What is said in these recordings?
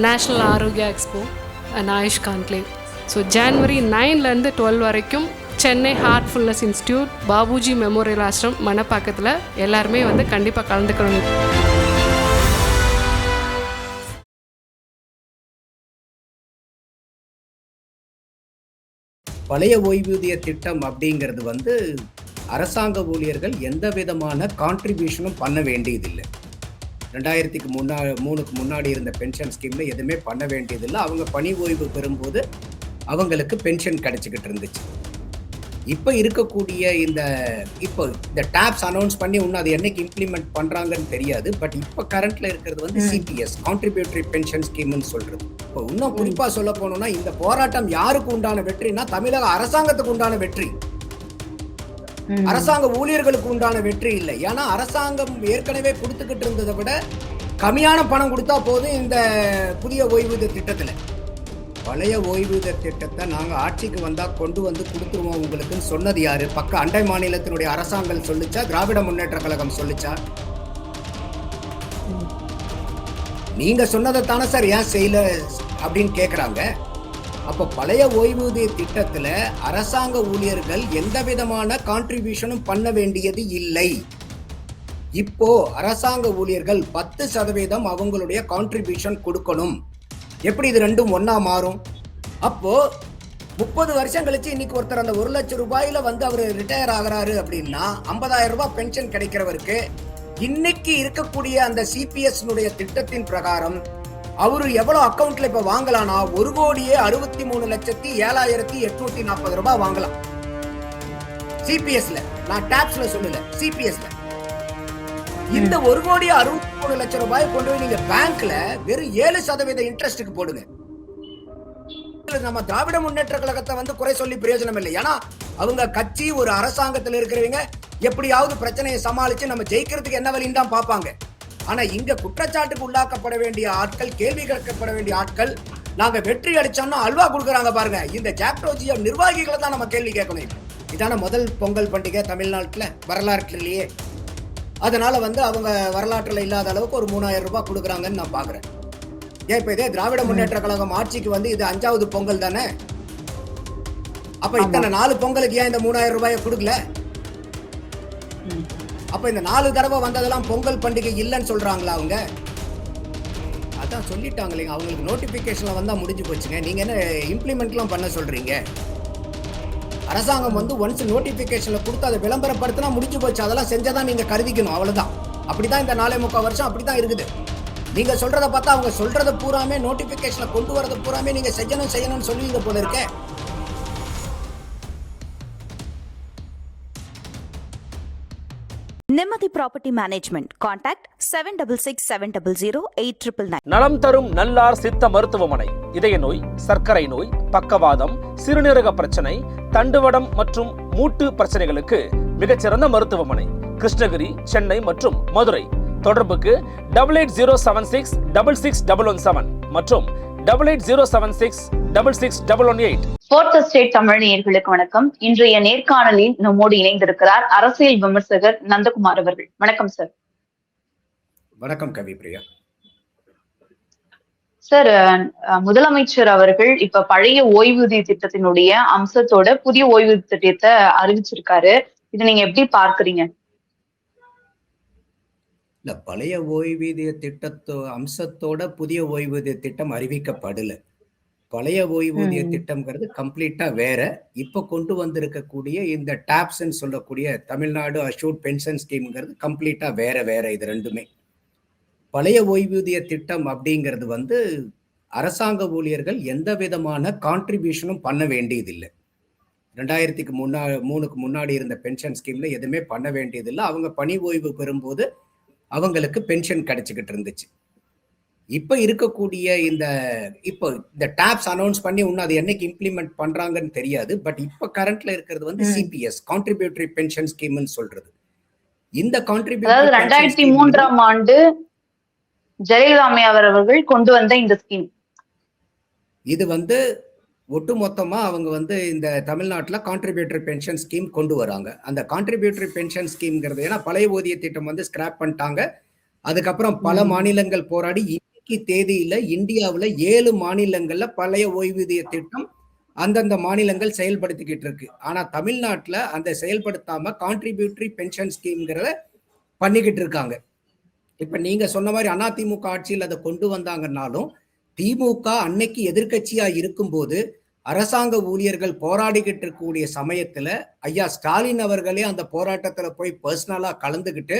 National Arogya expo and AYUSH conclave. So January 9லேருந்து 12 வரைக்கும் Chennai Heartfulness institute, Babuji memorial ashram, மணப்பாக்கத்தில் எல்லாருமே வந்து கண்டிப்பாக கலந்துக்கணும். பழைய ஓய்வூதிய திட்டம் அப்படிங்கிறது வந்து அரசாங்க ஊழியர்கள் எந்த விதமான கான்ட்ரிபியூஷனும் பண்ண வேண்டியதில்லை. 2003க்கு முன்னாடி இருந்த பென்ஷன் ஸ்கீமில் எதுவுமே பண்ண வேண்டியதில்லை. அவங்க பணி ஓய்வு பெறும்போது அவங்களுக்கு பென்ஷன் கிடைச்சிக்கிட்டு இருந்துச்சு. இப்போ இருக்கக்கூடிய இந்த டேப்ஸ் அனௌன்ஸ் பண்ணி இன்னும் அது என்னைக்கு இம்ப்ளிமெண்ட் பண்ணுறாங்கன்னு தெரியாது. பட் இப்போ கரண்ட்ல இருக்கிறது வந்து சிபிஎஸ், கான்ட்ரிபியூட்டரி பென்ஷன் ஸ்கீம்னு சொல்றது. இப்போ இன்னும் குறிப்பாக சொல்ல போனோம்னா இந்த போராட்டம் யாருக்கு உண்டான வெற்றினா தமிழக அரசாங்கத்துக்கு உண்டான வெற்றி, அரசாங்க ஊழியர்களுக்கு உண்டான வெற்றி இல்லை. ஏன்னா அரசாங்கம் ஏற்கனவே கொடுத்துக்கிட்டு இருந்ததை விட கம்மியான பணம் கொடுத்தா போதும். இந்த புதிய ஓய்வூதிய திட்டத்தில் பழைய ஓய்வூதிய திட்டத்தை நாங்கள் ஆட்சிக்கு வந்தால் கொண்டு வந்து கொடுத்துருவோம் உங்களுக்குன்னு சொன்னது யாரு? பக்க அண்டை மாநிலத்தினுடைய அரசாங்கம் சொல்லிச்சா? திராவிட முன்னேற்ற கழகம் சொல்லிச்சா? நீங்க சொன்னதை தானே சார் ஏன் செய்யல அப்படின்னு கேட்குறாங்க. அப்போ பழைய ஓய்வூதிய திட்டத்தில் அரசாங்க ஊழியர்கள் எந்த விதமான கான்ட்ரிபியூஷனும் பண்ண வேண்டியது இல்லை. இப்போ அரசாங்க ஊழியர்கள் 10% அவங்களுடைய கான்ட்ரிபியூஷன் கொடுக்கணும். எப்படி இது ரெண்டும் ஒன்னா மாறும்? அப்போ 30 வருஷம் கழிச்சு இன்னைக்கு ஒருத்தர் அந்த 1 லட்சம் ரூபாயில வந்து அவர் ரிட்டையர் ஆகிறாரு அப்படின்னா 50,000 ரூபாய் பென்ஷன் கிடைக்கிறவருக்கு இன்னைக்கு இருக்கக்கூடிய அந்த சிபிஎஸ் திட்டத்தின் பிரகாரம் அவரு எவ்வளவு அக்கௌண்ட்ல இப்ப வாங்கலாம்னா 1,63,07,840 ரூபாய் வாங்கலாம். சிபிஎஸ்ல, நான் டாக்ஸ்ல சொல்லல, சிபிஎஸ்ல. இந்த 1,63,00,000 ரூபாய் கொண்டு போய் நீங்க பேங்க்ல வெறும் 7% இன்ட்ரெஸ்டுக்கு போடுங்க. நம்ம திராவிட முன்னேற்ற கழகத்தை வந்து குறை சொல்லி பிரயோஜனம் இல்லை. ஏன்னா அவங்க கட்சி ஒரு அரசாங்கத்தில் இருக்கிறவங்க எப்படியாவது பிரச்சனையை சமாளிச்சு நம்ம ஜெயிக்கிறதுக்கு என்ன வழின்னு தான் பார்ப்பாங்க. ஆனா இங்க குற்றச்சாட்டுக்கு உள்ளாக்கப்பட வேண்டிய ஆட்கள், கேள்வி கேட்கப்பட வேண்டிய ஆட்கள், நாங்க வெற்றி அடிச்சோம்னா அல்வா கொடுக்குறாங்க பாருங்க. இந்த ஜாக்டோஜியம் நிர்வாகிகளை தான் நம்ம கேள்வி கேட்கணும். இதான முதல் பொங்கல் பண்டிகை தமிழ்நாட்டுல வரலாற்றிலேயே. அதனால வந்து அவங்க வரலாற்றுல இல்லாத அளவுக்கு ஒரு 3,000 ரூபாய் கொடுக்குறாங்கன்னு நான் பாக்குறேன். ஏன் இப்ப இதே திராவிட முன்னேற்ற கழகம் ஆட்சிக்கு வந்து இது 5வது பொங்கல் தானே? அப்ப இத்தனை 4 பொங்கலுக்கு ஏன் இந்த 3,000 ரூபாயை கொடுக்கல? அப்ப இந்த 4 தடவை வந்ததெல்லாம் பொங்கல் பண்டிகை இல்லைன்னு சொல்றாங்களா அவங்க? அதான் சொல்லிட்டாங்க இல்லைங்க, அவங்களுக்கு நோட்டிபிகேஷன்ல வந்தா முடிஞ்சு போச்சுங்க. நீங்க என்ன இம்ப்ளிமெண்ட்லாம் பண்ண சொல்றீங்க? அரசாங்கம் வந்து ஒன்ஸ் நோட்டிபிகேஷன்ல கொடுத்து அதை விளம்பரப்படுத்தினா முடிஞ்சு போச்சு. அதெல்லாம் செஞ்சதான் நீங்க கருதிக்கணும், அவ்வளவுதான். அப்படிதான் இந்த 4.25 வருஷம் அப்படிதான் இருக்குது. நீங்க சொல்றதை பார்த்தா அவங்க சொல்றதை பூராமே நோட்டிபிகேஷன்ல கொண்டு வரதை பூராமே நீங்க செய்யணும்னு சொல்லுவீங்க போல இருக்க. நிம்மதி ப்ராப்பர்ட்டி மேனேஜ்மெண்ட். கான்டாக்ட் 7667008999. நலம் தரும் நல்லார் சித்த மருத்துவமனை. இதய நோய், சர்க்கரை நோய், பக்கவாதம், சிறுநீரக பிரச்சனை, தண்டுவடம் மற்றும் மூட்டு பிரச்சனைகளுக்கு மிகச்சிறந்த மருத்துவமனை. கிருஷ்ணகிரி, சென்னை மற்றும் மதுரை. தொடர்புக்கு 8807666117 மற்றும் 8807666118. ஃபோர்த் ஸ்டேட் தமிழ் நேயர்களுக்கு வணக்கம். இன்றைய நேர்காணலில் நம்மோடு இணைந்திருக்கிறார் அரசியல் விமர்சகர் நந்தகுமார் அவர்கள். வணக்கம் சார். வணக்கம் கவி பிரியா. சார், முதலமைச்சர் அவர்கள் இப்ப பழைய ஓய்வூதிய திட்டத்தினுடைய அம்சத்தோட புதிய ஓய்வூதிய திட்டத்தை அறிவிச்சிருக்காரு. இதை நீங்க எப்படி பார்க்கறீங்க? இல்ல, பழைய ஓய்வூதிய அம்சத்தோட புதிய ஓய்வூதிய திட்டம் அறிவிக்கப்படல. பழைய ஓய்வூதிய திட்டம்ங்கிறது கம்ப்ளீட்டா வேற. இப்ப கொண்டு வந்திருக்கக்கூடிய இந்த டாப்ஸ்ன்னு சொல்லக்கூடிய தமிழ்நாடு அஷ்யூர்ட் பென்ஷன் ஸ்கீம்ங்கிறது கம்ப்ளீட்டா வேற. இது ரெண்டுமே பழைய ஓய்வூதிய திட்டம் அப்படிங்கிறது வந்து அரசாங்க ஊழியர்கள் எந்த விதமான கான்ட்ரிபியூஷனும் பண்ண வேண்டியதில்லை. 2003க்கு முன்னாடி இருந்த பென்ஷன் ஸ்கீம்ல எதுவுமே பண்ண வேண்டியதில்லை. அவங்க பணி ஓய்வு பெறும்போது அவங்களுக்கு பென்ஷன் கிடைச்சிக்கிட்டு இருந்துச்சு. இப்ப இருக்கக்கூடிய இந்த டாப்ஸ் அனௌன்ஸ் பண்ணி இன்னும் அது என்னைக்கு இம்ப்ளிமெண்ட் பண்றாங்கன்னு தெரியாது. பட் இப்ப கரண்ட்ல இருக்கிறது வந்து சிபிஎஸ், கான்ட்ரிபியூட்டரி பென்ஷன் ஸ்கீம்னு சொல்றது. இந்த கான்ட்ரிபியூட்டரி 2003ஆம் ஆண்டு ஜெயலலிதா அவர்கள் கொண்டு வந்த இந்த ஸ்கீம், இது வந்து ஒட்டுமொத்தமா அவங்க வந்து இந்த தமிழ்நாட்டில் கான்ட்ரிபியூட்டரி பென்ஷன் ஸ்கீம் கொண்டு வராங்க. அந்த கான்ட்ரிபியூட்டரி பென்ஷன் ஸ்கீம்ங்கிறது ஏன்னா பழைய ஓய்வூதிய திட்டம் வந்து ஸ்கிராப் பண்ணிட்டாங்க. அதுக்கப்புறம் பல மாநிலங்கள் போராடி இன்னைக்கு தேதியில இந்தியாவுல 7 மாநிலங்கள்ல பழைய ஓய்வூதிய திட்டம் அந்தந்த மாநிலங்கள் செயல்படுத்திக்கிட்டு இருக்கு. ஆனா தமிழ்நாட்டுல அந்த செயல்படுத்தாம கான்ட்ரிபியூட்டரி பென்ஷன் ஸ்கீம்ங்கிறத பண்ணிக்கிட்டு இருக்காங்க. இப்ப நீங்க சொன்ன மாதிரி அதிமுக ஆட்சியில் அதை கொண்டு வந்தாங்கன்னாலும் திமுக அன்னைக்கு எதிர்க்கட்சியா இருக்கும்போது அரசாங்க ஊழியர்கள் போராடிக்கிட்டு இருக்கக்கூடிய சமயத்துல ஐயா ஸ்டாலின் அவர்களே அந்த போராட்டத்துல போய் பர்சனலா கலந்துகிட்டு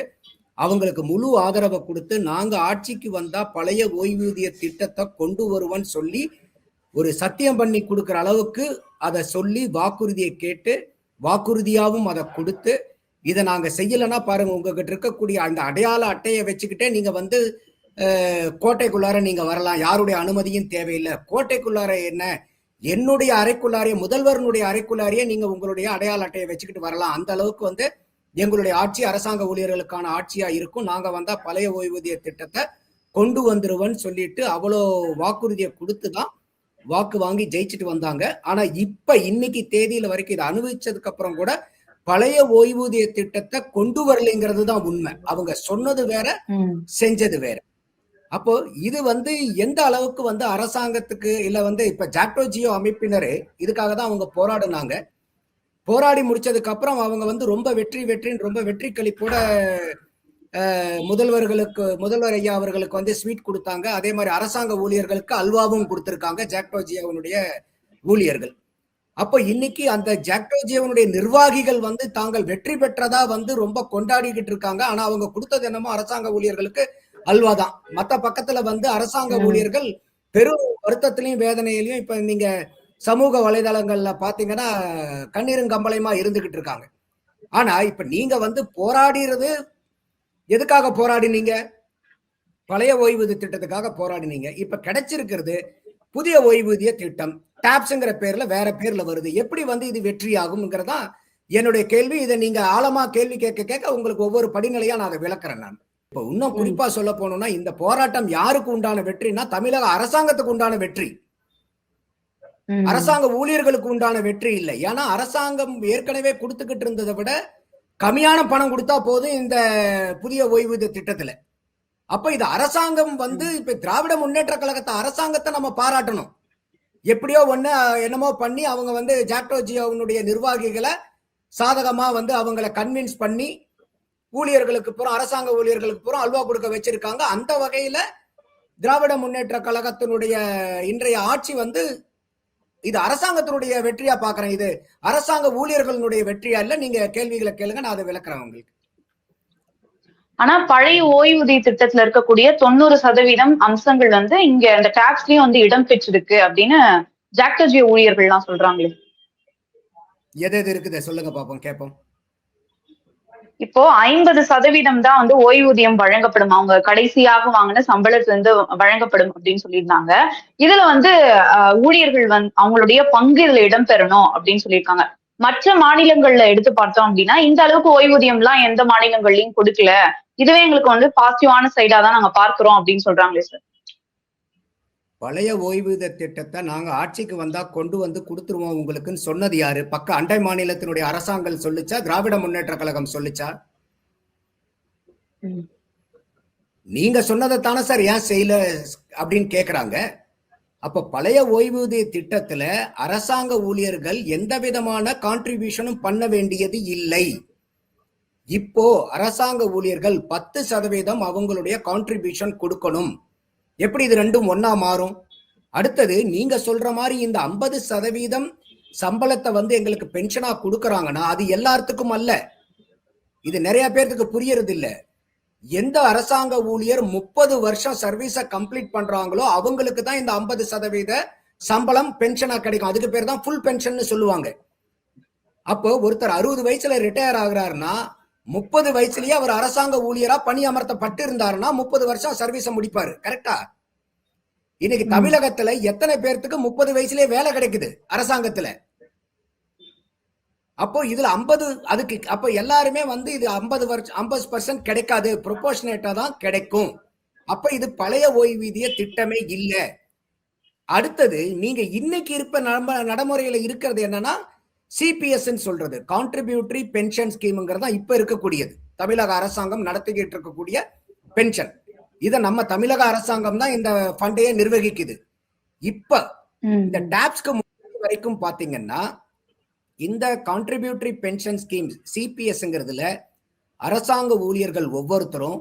அவங்களுக்கு முழு ஆதரவை கொடுத்து நாங்க ஆட்சிக்கு வந்தா பழைய ஓய்வூதிய திட்டத்தை கொண்டு வருவோம்னு சொல்லி ஒரு சத்தியம் பண்ணி கொடுக்குற அளவுக்கு அதை சொல்லி வாக்குறுதியை கேட்டு வாக்குறுதியாவும் அதை கொடுத்து இதை நாங்க செய்யலைன்னா பாருங்க உங்ககிட்ட இருக்கக்கூடிய அந்த அடையாள அட்டையை வச்சுக்கிட்டே நீங்க வந்து கோட்டைக்குள்ளார நீங்க வரலாம், யாருடைய அனுமதியும் தேவையில்லை. கோட்டைக்குள்ளார என்ன, என்னுடைய அறைக்குள்ளாரே முதல்வருடைய அறைக்குள்ளாரையே நீங்க உங்களுடைய அடையாள அட்டையை வச்சுக்கிட்டு வரலாம். அந்த அளவுக்கு வந்து எங்களுடைய ஆட்சி அரசாங்க ஊழியர்களுக்கான ஆட்சியா இருக்கும், நாங்க வந்தா பழைய ஓய்வூதிய திட்டத்தை கொண்டு வந்துருவோன்னு சொல்லிட்டு அவ்வளோ வாக்குறுதியை கொடுத்துதான் வாக்கு வாங்கி ஜெயிச்சுட்டு வந்தாங்க. ஆனா இப்ப இன்னைக்கு தேதியில வரைக்கும் இதை அனுபவிச்சதுக்கு அப்புறம் கூட பழைய ஓய்வூதிய திட்டத்தை கொண்டு வரலைங்கிறது தான் உண்மை. அவங்க சொன்னது வேற, செஞ்சது வேற. அப்போ இது வந்து எந்த அளவுக்கு வந்து அரசாங்கத்துக்கு இல்ல வந்து இப்ப ஜாக்டோ ஜியோ அமைப்பினரு இதுக்காக தான் அவங்க போராடினாங்க. போராடி முடிச்சதுக்கு அப்புறம் அவங்க வந்து ரொம்ப வெற்றி கழிப்போட முதல்வர் ஐயா அவர்களுக்கு வந்து ஸ்வீட் கொடுத்தாங்க. அதே மாதிரி அரசாங்க ஊழியர்களுக்கு அல்வாவும் கொடுத்திருக்காங்க ஜாக்டோ ஜியோனுடைய ஊழியர்கள். அப்போ இன்னைக்கு அந்த ஜாக்டோ ஜியோனுடைய நிர்வாகிகள் வந்து தாங்கள் வெற்றி பெற்றதா வந்து ரொம்ப கொண்டாடிக்கிட்டு இருக்காங்க. ஆனா அவங்க கொடுத்தது என்னமோ அரசாங்க ஊழியர்களுக்கு அல்வாதான். மத்த பக்கத்துல வந்து அரசாங்க ஊழியர்கள் பெரும் வருத்தத்திலையும் வேதனையிலையும் இப்ப நீங்க சமூக வலைதளங்கள்ல பாத்தீங்கன்னா கண்ணீரும் கம்பளையுமா இருந்துகிட்டு இருக்காங்க. ஆனா இப்ப நீங்க வந்து போராடுறது எதுக்காக போராடினீங்க? பழைய ஓய்வூதிய திட்டத்துக்காக போராடினீங்க. இப்ப கிடைச்சிருக்கிறது புதிய ஓய்வூதிய திட்டம், டாப்ஸ்ங்கிற பேர்ல வேற பேர்ல வருது. எப்படி வந்து இது வெற்றி ஆகும்ங்கிறதா என்னுடைய கேள்வி. இதை நீங்க ஆழமா கேள்வி கேட்க உங்களுக்கு ஒவ்வொரு படிநிலையா நான் அதை விளக்குறேன். நான் இப்ப இன்னும் குறிப்பா சொல்ல போனோம்னா இந்த போராட்டம் யாருக்கு உண்டான வெற்றினா தமிழக அரசாங்கத்துக்கு உண்டான வெற்றி, அரசாங்க ஊழியர்களுக்கு உண்டான வெற்றி இல்லை. ஏன்னா அரசாங்கம் ஏற்கனவே கொடுத்துக்கிட்டு இருந்ததை விட கம்மியான பணம் கொடுத்தா போதும் இந்த புதிய ஓய்வூதிய திட்டத்துல. அப்ப இது அரசாங்கம் வந்து இப்ப திராவிட முன்னேற்ற கழகத்தை அரசாங்கத்தை நம்ம பாராட்டணும். எப்படியோ ஒண்ணு என்னமோ பண்ணி அவங்க வந்து ஜாக்டோ ஜியோனுடைய நிர்வாகிகளை சாதகமா வந்து அவங்களை கன்வின்ஸ் பண்ணி ஊழியர்களுக்கு பூரா அரசாங்க ஊழியர்களுக்கு பூரா அல்வா கொடுக்க வச்சிருக்காங்க. அந்த வகையில திராவிட முன்னேற்ற கழகத்தினுடைய இன்றைய ஆட்சி வந்து இது அரசாங்கத்தினுடைய வெற்றியா பாக்குறேன். இது அரசாங்க ஊழியர்களுடைய வெற்றியா இல்ல. நீங்க கேள்விகளை கேளுங்க, நான் அதை விளக்குறேன் உங்களுக்கு. ஆனா பழைய ஓய்வூதிய திட்டத்துல இருக்கக்கூடிய 90% அம்சங்கள் வந்து இங்க அந்த டாக்ஸ்லயும் வந்து இடம் பெற்றிருக்கு அப்படின்னு ஜாக்டோ ஜியோ ஊழியர்கள் எல்லாம் சொல்றாங்களே. எது எது இருக்குது சொல்லுங்க பாப்போம், கேட்போம். இப்போ 50% தான் வந்து ஓய்வூதியம் வழங்கப்படும், அவங்க கடைசியாக வாங்கின சம்பளத்துல இருந்து வழங்கப்படும் அப்படின்னு சொல்லியிருந்தாங்க. இதுல வந்து ஊழியர்கள் வந்து அவங்களுடைய பங்கு இதுல இடம்பெறணும் அப்படின்னு சொல்லியிருக்காங்க. மற்ற மாநிலங்கள்ல எடுத்து பார்த்தோம் அப்படின்னா இந்த அளவுக்கு ஓய்வூதியம் எல்லாம் எந்த மாநிலங்கள்லயும் கொடுக்கல, இதுவே எங்களுக்கு வந்து பாசிட்டிவான சைடா தான் நாங்க பார்க்கிறோம் அப்படின்னு சொல்றாங்களே சார். பழைய ஓய்வூதிய திட்டத்தை நாங்க ஆட்சிக்கு வந்தா கொண்டு வந்து கொடுத்துருவோம் உங்களுக்குன்னு சொன்னது யாரு? பக்க அண்டை மாநிலத்தினுடைய அரசாங்கம் சொல்லுச்சா, திராவிட முன்னேற்ற கழகம் சொல்லுச்சா? நீங்க சொன்னதைத்தானே சார் ஏன் செய்யல அப்படின்னு கேக்குறாங்க. அப்ப பழைய ஓய்வூதிய திட்டத்துல அரசாங்க ஊழியர்கள் எந்த விதமான கான்ட்ரிபியூஷனும் பண்ண வேண்டியது இல்லை. இப்போ அரசாங்க ஊழியர்கள் 10% அவங்களுடைய கான்ட்ரிபியூஷன் கொடுக்கணும். எப்படி இது ரெண்டும் ஒன்னா மாறும்? அடுத்தது நீங்க சொல்ற மாதிரி இந்த 50% சம்பளத்தை வந்து எங்களுக்கு பென்ஷனா கொடுக்கறாங்கன்னா அது எல்லாத்துக்கும் அல்ல. இது நிறைய பேருக்கு புரியறது இல்ல. எந்த அரசாங்க ஊழியர் 30 வருஷம் சர்வீஸ கம்ப்ளீட் பண்றாங்களோ அவங்களுக்கு தான் இந்த 50% சம்பளம் பென்ஷனா கிடைக்கும். அதுக்கு பேர் தான் ஃபுல் பென்ஷன் சொல்லுவாங்க. அப்போ ஒருத்தர் 60 வயசுல ரிட்டையர் ஆகுறாருன்னா 30 வயசுலயே அவர் அரசாங்க ஊழியரா பணி அமர்த்தப்பட்டு இருந்தாருன்னா 30 வருஷம் சர்வீஸ முடிப்பாரு. கரெக்டா? இன்னைக்கு தமிழகத்துல எத்தனை பேர்த்துக்கு 30 வயசுலயே வேலை கிடைக்குது அரசாங்கத்துல? அப்போ இதுல 50 அதுக்கு அப்ப எல்லாருமே வந்து இது 50% கிடைக்காது, ப்ரொபோர்ஷனேட்டா தான் கிடைக்கும். அப்ப இது பழைய ஓய்வூதிய திட்டமே இல்ல. அடுத்தது நீங்க இன்னைக்கு இருப்ப நடைமுறையில இருக்கிறது என்னன்னா சிபிஎஸ் சொல்றது, கான்ட்ரிபியூட்டரி பென்ஷன் ஸ்கீம்ங்கிறது இப்ப இருக்கக்கூடியது தமிழக அரசாங்கம் நடத்திக்கிட்டு இருக்கக்கூடிய பென்ஷன். இத நம்ம தமிழக அரசாங்கம் தான் இந்த ஃபண்டையே நிர்வகிக்குது. இப்ப இந்த டாப்ஸ்க்கு வரைக்கும் பாத்தீங்கன்னா இந்த கான்ட்ரிபியூட்டரி பென்ஷன் ஸ்கீம் சிபிஎஸ்ங்கிறதுல அரசாங்க ஊழியர்கள் ஒவ்வொருத்தரும்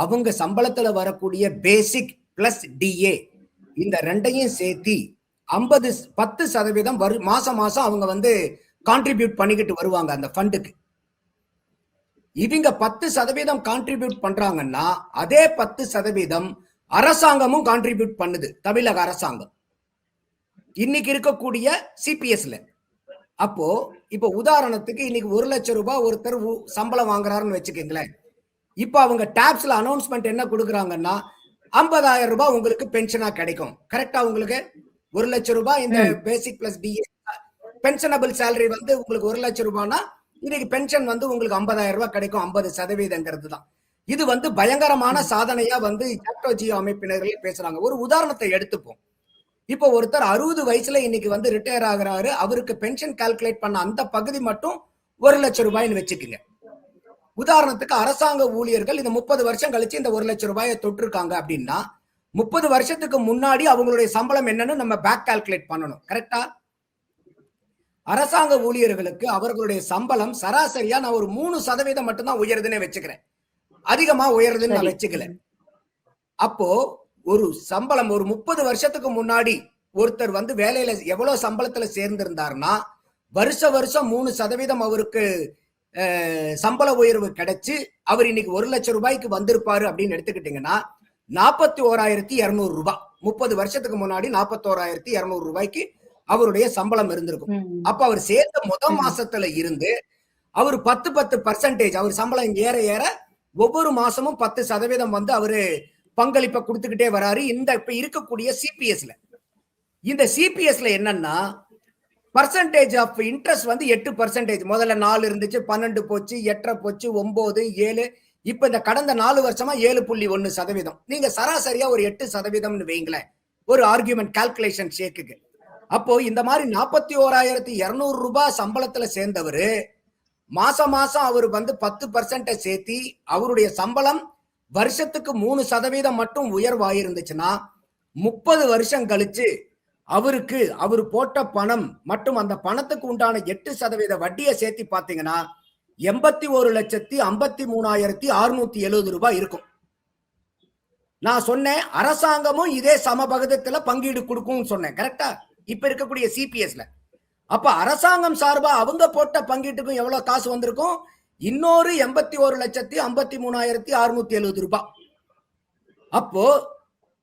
அவங்க சம்பளத்துல வரக்கூடிய பேசிக் பிளஸ் டிஏ இந்த ரெண்டையும் சேர்த்தி 10% மாசம் மாசம் அவங்க வந்து கான்ட்ரிபியூட் பண்ணிக்கிட்டு வருவாங்க அந்த ஃபண்டுக்கு. இவங்க 10% கான்ட்ரிபியூட் பண்றாங்கன்னா அதே 10% அரசாங்கமும் கான்ட்ரிபியூட் பண்ணுது, தமிழக அரசாங்கம் இன்னைக்கு இருக்கக்கூடிய சிபிஎஸ்ல. அப்போ இப்ப உதாரணத்துக்கு இன்னைக்கு 1 லட்சம் ரூபாய் ஒருத்தர் சம்பளம் வாங்குறாருன்னு வச்சுக்கீங்களேன். இப்ப அவங்க டாப்ஸ்ல அனௌன்ஸ்மெண்ட் என்ன கொடுக்குறாங்கன்னா 50,000 ரூபாய் உங்களுக்கு பென்ஷனா கிடைக்கும். கரெக்டா? உங்களுக்கு 1 லட்சம் ரூபாய் இந்த பேசிக் பிளஸ் டிஏ பென்ஷனபிள் சேலரி வந்து உங்களுக்கு 1 லட்சம் ரூபாய்னா இன்னைக்கு பென்ஷன் வந்து உங்களுக்கு 50,000 ரூபாய் கிடைக்கும். 50% தான். இது வந்து பயங்கரமான சாதனையா வந்து ஜாக்டோ ஜியோ அமைப்பினர்கள் பேசுறாங்க. ஒரு உதாரணத்தை எடுத்துப்போம். இப்போ ஒருத்தர் 60 வயசுல இன்னைக்கு வந்து ரிட்டையர் ஆகுறாரு. அவருக்கு பென்ஷன் கால்குலேட் பண்ண அந்த பகுதி மட்டும் 1 லட்சம் ரூபாய்னு வச்சுக்கோங்க. உதாரணத்துக்கு அரசாங்க ஊழியர்கள் இந்த 30 வருஷம் கழிச்சு இந்த 1 லட்சம் ரூபாயை தொட்டிருக்காங்க அப்படின்னா 30 வருஷத்துக்கு முன்னாடி அவங்களுடைய சம்பளம் என்னன்னு நம்ம பேக் கால்குலேட் பண்ணணும். கரெக்டா? அரசாங்க ஊழியர்களுக்கு அவர்களுடைய சம்பளம் சராசரியா நான் ஒரு 3% மட்டும்தான் உயருதுன்னு வச்சுக்கிறேன். அதிகமா உயருதுன்னு நான் வச்சுக்கல. அப்போ ஒரு சம்பளம் ஒரு 30 வருஷத்துக்கு முன்னாடி ஒருத்தர் வந்து வேலையில எவ்வளவு சம்பளத்துல சேர்ந்திருந்தாருன்னா வருஷம் 3% அவருக்கு சம்பள உயர்வு கிடைச்சு அவர் இன்னைக்கு 1 லட்சம் ரூபாய்க்கு வந்திருப்பாரு அப்படின்னு எடுத்துக்கிட்டீங்கன்னா 41,200 ரூபாய். 30 வருஷத்துக்கு முன்னாடி 41,200 ரூபாய்க்கு அவருடைய சம்பளம் இருந்திருக்கும். அப்ப அவர் சேர்ந்த முதல் மாசத்துல இருந்து அவர் 10% அவர் சம்பளம் ஏற ஏற ஒவ்வொரு மாசமும் 10% வந்து அவரு பங்களிப்பை கொடுத்துக்கிட்டே வராரு. இந்த இப்ப இருக்கக்கூடிய சிபிஎஸ்ல இந்த சிபிஎஸ்ல என்னன்னா பர்சன்டேஜ் ஆஃப் இன்ட்ரெஸ்ட் வந்து 8%. முதல்ல 4 இருந்துச்சு, 12 போச்சு, 8 போச்சு, 9, 7. இப்ப இந்த கடந்த 4 வருஷமா 7.1%. நீங்க சராசரியா ஒரு 8% வைங்களேன் ஒரு ஆர்கியூமெண்ட் கால்குலேஷன் ஷேக்குக்கு. அப்போ இந்த மாதிரி 41,200 ரூபாய் சம்பளத்துல சேர்ந்தவரு மாசம் மாசம் அவர் வந்து 10% சேர்த்தி அவருடைய சம்பளம் வருஷத்துக்கு 3% மட்டும் உயர்வாயிருந்துச்சுன்னா 30 வருஷம் கழிச்சு அவருக்கு அவர் போட்ட பணம் மற்றும் அந்த பணத்துக்கு உண்டான 8% வட்டியை சேர்த்து பாத்தீங்கன்னா 81,53,670 ரூபாய் இருக்கும். நான் சொன்னேன் அரசாங்கமும் இதே சமபகதத்துல பங்கீடு கொடுக்கும் சொன்னேன். கரெக்டா? இப்ப இருக்கக்கூடிய சிபிஎஸ்ல. அப்ப அரசாங்கம் சார்பா அவங்க போட்ட பங்கீட்டுக்கும் எவ்வளவு காசு வந்திருக்கும்? இன்னொரு 81,53,670 ரூபாய். அப்போ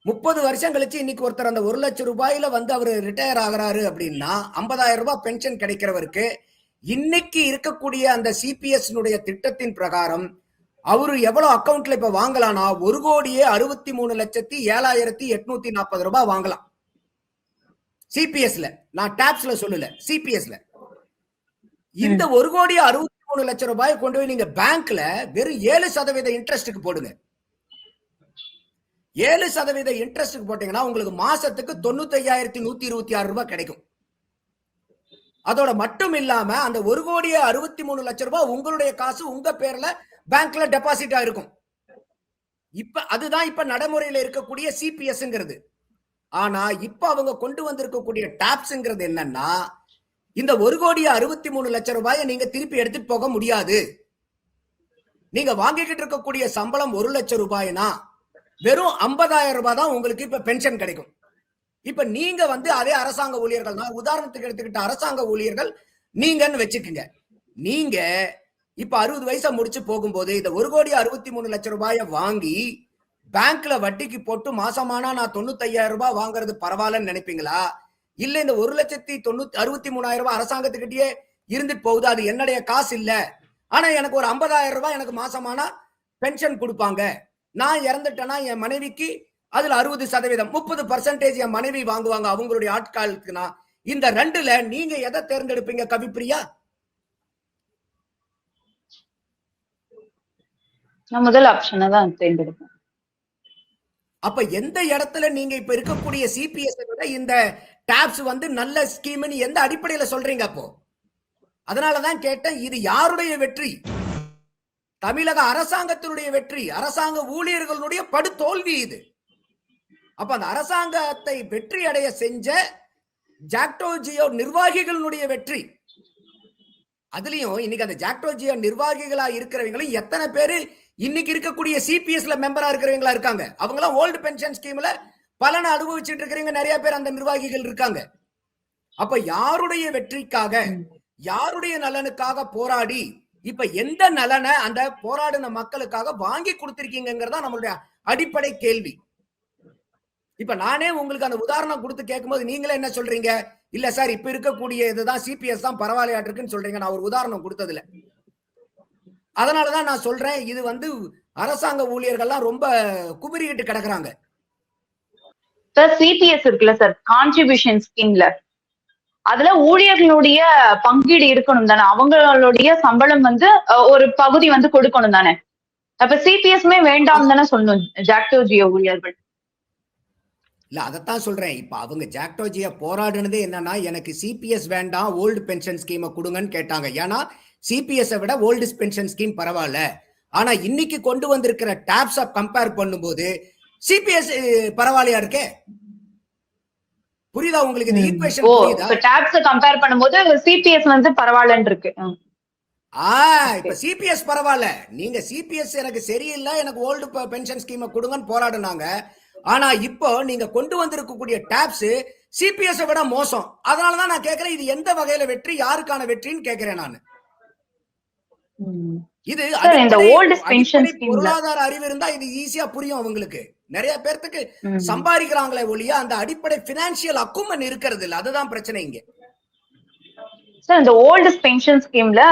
30 வருஷம் கழிச்சு இன்னைக்கு ஒருத்தர் அந்த 1 லட்சம் ரூபாயில வந்து அவர் ரிட்டையர் ஆகிறாரு அப்படின்னா 50,000 ரூபாய் பென்ஷன் கிடைக்கிறவருக்கு இன்னைக்கு இருக்கக்கூடிய அந்த சிபிஎஸ் திட்டத்தின் பிரகாரம் அவரு எவ்வளவு அக்கௌண்ட்ல இப்ப வாங்கலாம்னா 1,63,07,840 ரூபாய் வாங்கலாம். சிபிஎஸ்ல, நான் டாப்ஸ்ல சொல்லல, சிபிஎஸ்ல. இந்த 1,63,00,000 ரூபாய் கொண்டு போய் நீங்க பேங்க்ல வெறும் 7% இன்ட்ரெஸ்டுக்கு போடுங்க. 7% இன்ட்ரெஸ்டுக்கு போட்டீங்கன்னா உங்களுக்கு மாசத்துக்கு 95,126 ரூபாய் கிடைக்கும். அதோட மட்டும் இல்லாம அந்த 1,63,00,000 ரூபாய் உங்களுடைய காசு உங்க பேர்ல பேங்க்ல டெபாசிட் ஆயிருக்கும். இப்ப அதுதான் இப்ப நடைமுறையில இருக்கக்கூடிய சிபிஎஸ்ங்கிறது. ஆனா இப்ப அவங்க கொண்டு வந்திருக்கக்கூடிய டாப்ஸ்ங்கிறது என்னன்னா இந்த 1,63,00,000 ரூபாயை நீங்க திருப்பி எடுத்துட்டு போக முடியாது. நீங்க வாங்கிக்கிட்டு இருக்கக்கூடிய சம்பளம் 1 லட்சம் ரூபாய்னா வெறும் 50,000 ரூபாய் தான் உங்களுக்கு இப்ப பென்ஷன் கிடைக்கும். இப்ப நீங்க வந்து அதே அரசாங்க ஊழியர்கள் தான், உதாரணத்துக்கு எடுத்துக்கிட்ட அரசாங்க ஊழியர்கள் நீங்கன்னு வச்சுக்கோங்க. நீங்க இப்ப 60 வயசை முடிச்சு போகும்போது இந்த 1,63,00,000 ரூபாயை வாங்கி பேங்க்ல வட்டிக்கு போட்டு மாசமானா நான் 95,000 ரூபாய் வாங்குறது பரவாயில்லன்னு நினைப்பீங்களா? இல்ல இந்த 1,63,000 ரூபாய் அரசாங்கத்துக்கிட்டே இருந்துட்டு போகுது, அது என்னுடைய காசு இல்ல, ஆனா எனக்கு ஒரு 50,000 ரூபாய் எனக்கு மாசமானா பென்ஷன் கொடுப்பாங்க, நான் இறந்துட்டேன்னா என் மனைவிக்கு அதுல 60%, 30% என் மனைவி வாங்குவாங்க அவங்களுடைய ஆட்காலுக்குனா, இந்த ரெண்டுல நீங்க எதை தேர்ந்தெடுப்பீங்க கவிப்பிரியா? நான் முதல் ஆப்ஷனை தான் தேர்ந்தெடுப்பேன். அப்ப எந்த இடத்துல நீங்க இப்ப இருக்கக்கூடிய சிபிஎஸ் விட இந்த டாப்ஸ் வந்து நல்ல ஸ்கீம்னு எந்த அடிப்படையில சொல்றீங்க? அப்போ அதனாலதான் கேட்டேன், இது யாருடைய வெற்றி? தமிழக அரசாங்கத்தினுடைய வெற்றி, அரசாங்க ஊழியர்களுடைய படுதோல்வி இது. அப்ப அந்த அரசாங்கத்தை வெற்றி அடைய செஞ்ச ஜாக்டோ ஜியோ நிர்வாகிகளுடைய வெற்றி. அதுலயும் இன்னைக்கு அந்த ஜாக்டோ ஜியோ நிர்வாகிகளா இருக்கிறவங்களும் எத்தனை பேரு இன்னைக்கு இருக்கக்கூடிய சிபிஎஸ்ல மெம்பரா இருக்கிறவங்களா இருக்காங்க. அவங்க எல்லாம் ஓல்டு பென்ஷன் ஸ்கீம்ல பலனை அனுபவிச்சுட்டு இருக்கிறவங்க நிறைய பேர் அந்த நிர்வாகிகள் இருக்காங்க. அப்ப யாருடைய வெற்றிக்காக, யாருடைய நலனுக்காக போராடி இப்ப எந்த நலனை அந்த போராடின மக்களுக்காக வாங்கி கொடுத்திருக்கீங்கிறதா நம்மளுடைய அடிப்படை கேள்வி. இப்ப நானே உங்களுக்கு அந்த உதாரணம் கொடுத்து கேட்கும்போது நீங்களே என்ன சொல்றீங்க? இல்ல சார், இப்ப இருக்கக்கூடிய இதுதான் சிபிஎஸ் தான் பரவாயில்லையாட்டிருக்குன்னு சொல்றீங்க. நான் ஒரு உதாரணம் கொடுத்ததுல அதனாலதான் நான் சொல்றேன், இது வந்து அரசாங்க ஊழியர்கள்லாம் ரொம்ப குபிரிக்கிட்டு கிடக்குறாங்க. சார் சிபிஎஸ் இருக்குல்ல சார், கான்ட்ரிபியூஷன் ஸ்கீம்ல, அதுல ஊழியர்களுடைய பங்கீடு இருக்கணும் தானே? அவங்களுடைய சம்பளம் வந்து ஒரு பகுதி வந்து கொடுக்கணும் தானே? அப்ப சிபிஎஸ்மே வேண்டாம் தானே சொல்லணும் ஜாக்டோ ஜியோ ஊழியர்கள்? இல்ல, அதைத்தான் சொல்றேன். இப்ப அவங்க ஜாக்டோ ஜியோ போராடுனதே என்னன்னா, எனக்கு சிபிஎஸ் வேண்டாம், ஓல்டு பென்ஷன் ஸ்கீமை கொடுங்கன்னு கேட்டாங்க. ஏன்னா சிபிஎஸ் விட ஓல்டு பென்ஷன் ஸ்கீம் பரவாயில்ல. ஆனா இன்னைக்கு கொண்டு வந்திருக்கிற டாப்ஸ் கம்பேர் பண்ணும்போது சிபிஎஸ் பரவாயில்லையா இருக்கே. புரியுதா உங்களுக்கு? இந்த ஈக்குவேஷன் புரியுதா? டாப்ஸ் கம்பேர் பண்ணும்போது சிபிஎஸ் வந்து பரவாயில்லன்னு இருக்கு. இப்ப சிபிஎஸ் பரவாயில்ல. நீங்க சிபிஎஸ் எனக்கு சரியில்லை, எனக்கு ஓல்டு பென்ஷன் ஸ்கீமை கொடுங்கன்னு போராடுனாங்க. ஆனா இப்போ நீங்க கொண்டு வந்திருக்கக்கூடிய டாப்ஸ் சிபிஎஸ் விட மோசம். அதனாலதான் நான் கேட்கிறேன், இது எந்த வகையில வெற்றி, யாருக்கான வெற்றின்னு கேட்கிறேன் நான். இது பொருளாதார அறிவு இருந்தா இது ஈஸியா புரியும் அவங்களுக்கு. நிறைய பேர்த்துக்கு சம்பாதிக்கிறாங்களே ஒழிய அந்த அடிப்படை பினான்சியல் அக்குமன் இருக்கிறது இல்ல. அதுதான் பிரச்சனை இங்க. சார், இந்த ஓல்டு பென்ஷன் ஸ்கீம்ல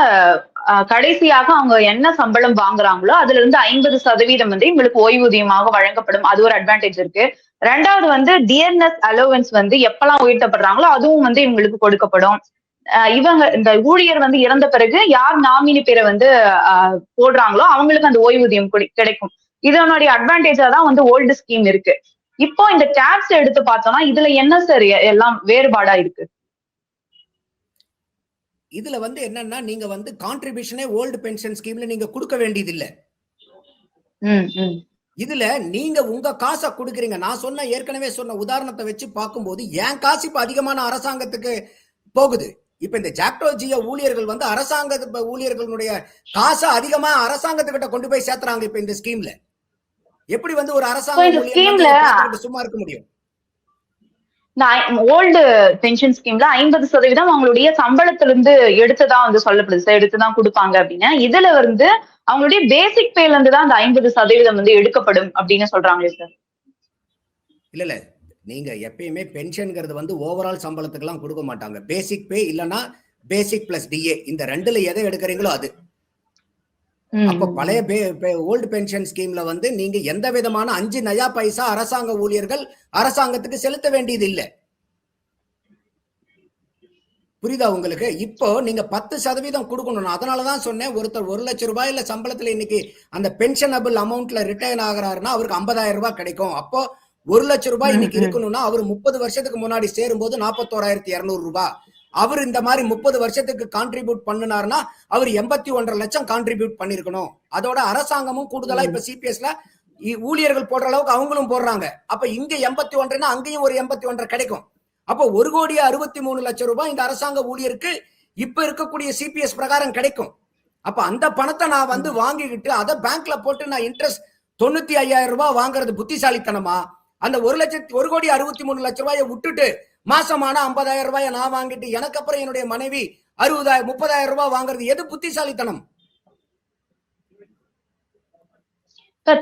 கடைசியாக அவங்க என்ன சம்பளம் வாங்குறாங்களோ அதுல இருந்து 50% வந்து இவங்களுக்கு ஓய்வூதியமாக வழங்கப்படும். அது ஒரு அட்வான்டேஜ் இருக்கு. ரெண்டாவது வந்து டியர்னஸ் அலோவன்ஸ் வந்து எப்பெல்லாம் உயர்த்தப்படுறாங்களோ அதுவும் வந்து இவங்களுக்கு கொடுக்கப்படும். இவங்க இந்த ஊழியர் வந்து இறந்த பிறகு யார் நாமினி பேரை வந்து போடுறாங்களோ அவங்களுக்கு அந்த ஓய்வூதியம் கிடைக்கும். இதனுடைய அட்வான்டேஜா தான் வந்து ஓல்டு ஸ்கீம் இருக்கு. இப்போ இந்த டாக்ஸ் எடுத்து பார்த்தோம்னா இதுல என்ன சார் எல்லாம் வேறுபாடா இருக்கு? இதுல வந்து என்னன்னா, நீங்க வந்து கான்ட்ரிபியூஷனே ஓல்டு பென்ஷன் ஸ்கீம்ல நீங்க கொடுக்க வேண்டியது இல்ல. இதுல நீங்க உங்க காசை கொடுக்குறீங்க. நான் சொன்ன ஏற்கனவே சொன்ன உதாரணத்தை வச்சு பார்க்கும்போது என் காசு இப்ப அதிகமான அரசாங்கத்துக்கு போகுது. இப்ப இந்த ஜாக்டோ ஜியோ ஊழியர்கள் வந்து அரசாங்க ஊழியர்களுடைய காசை அதிகமா அரசாங்கத்துக்கிட்ட கொண்டு போய் சேர்த்துறாங்க. இப்ப இந்த ஸ்கீம்ல எப்படி வந்து ஒரு அரசாங்க சும்மா இருக்க முடியும்? ஓல்டு பென்ஷன் ஸ்கீம்ல 50% அவங்களுடைய சம்பளத்திலிருந்து எடுத்துதான் வந்து சொல்லப்படுது சார், எடுத்துதான் கொடுப்பாங்க அப்படின்னு. இதுல வந்து அவங்களுடைய பேசிக் பேல இருந்து தான் அந்த 50% வந்து எடுக்கப்படும் அப்படின்னு சொல்றாங்களே சார். இல்ல, நீங்க எப்பயுமே பென்ஷன்ங்கிறது வந்து ஓவரால் சம்பளத்துக்கு எல்லாம் கொடுக்க மாட்டாங்க. பேசிக் பே இல்லனா பேசிக் பிளஸ் டிஏ, இந்த ரெண்டுல எதை எடுக்கிறீங்களோ அது. அப்ப பழைய ஓல்டு பென்ஷன் ஸ்கீம்ல வந்து நீங்க எந்த விதமான 5 நயா பைசா அரசாங்க ஊழியர்கள் அரசாங்கத்துக்கு செலுத்த வேண்டியது இல்லை. புரியுதா உங்களுக்கு? இப்போ நீங்க 10% கொடுக்கணும். அதனாலதான் சொன்னேன், ஒருத்தர் 1 லட்சம் ரூபாயில சம்பளத்துல இன்னைக்கு அந்த பென்ஷனபிள் அமௌண்ட்ல ரிட்டையர் ஆகிறாருன்னா அவருக்கு 50,000 ரூபாய் கிடைக்கும். அப்போ 1 லட்சம் ரூபாய் இன்னைக்கு இருக்கணும்னா அவர் 30 வருஷத்துக்கு முன்னாடி சேரும்போது 41,200 ரூபாய். அவர் இந்த மாதிரி 30 வருஷத்துக்கு கான்ட்ரிபியூட் பண்ணினார்னா அவர் 81.5 லட்சம் கான்ட்ரிபியூட் பண்ணிருக்கணும். அதோட அரசாங்கமும் கூடுதலா இப்ப சிபிஎஸ்ல ஊழியர்கள் போடுற அளவுக்கு அவங்களும் போடுறாங்க. அப்ப இங்க 81 அங்கேயும் ஒரு 81 கிடைக்கும். அப்ப 1,63 லட்சம் ரூபாய் இந்த அரசாங்க ஊழியருக்கு இப்ப இருக்கக்கூடிய சிபிஎஸ் பிரகாரம் கிடைக்கும். அப்ப அந்த பணத்தை நான் வந்து வாங்கிக்கிட்டு அதை பேங்க்ல போட்டு நான் இன்ட்ரெஸ்ட் 95,000 ரூபாய் வாங்குறது புத்திசாலித்தனமா? அந்த 1,63 லட்சம் ரூபாயை விட்டுட்டு மாசமான 50,000 ரூபாயை நான் வாங்கிட்டு எனக்கு அப்புறம் என்னுடைய மனைவி 30,000 ரூபாய் வாங்குறது எது புத்திசாலித்தனம்?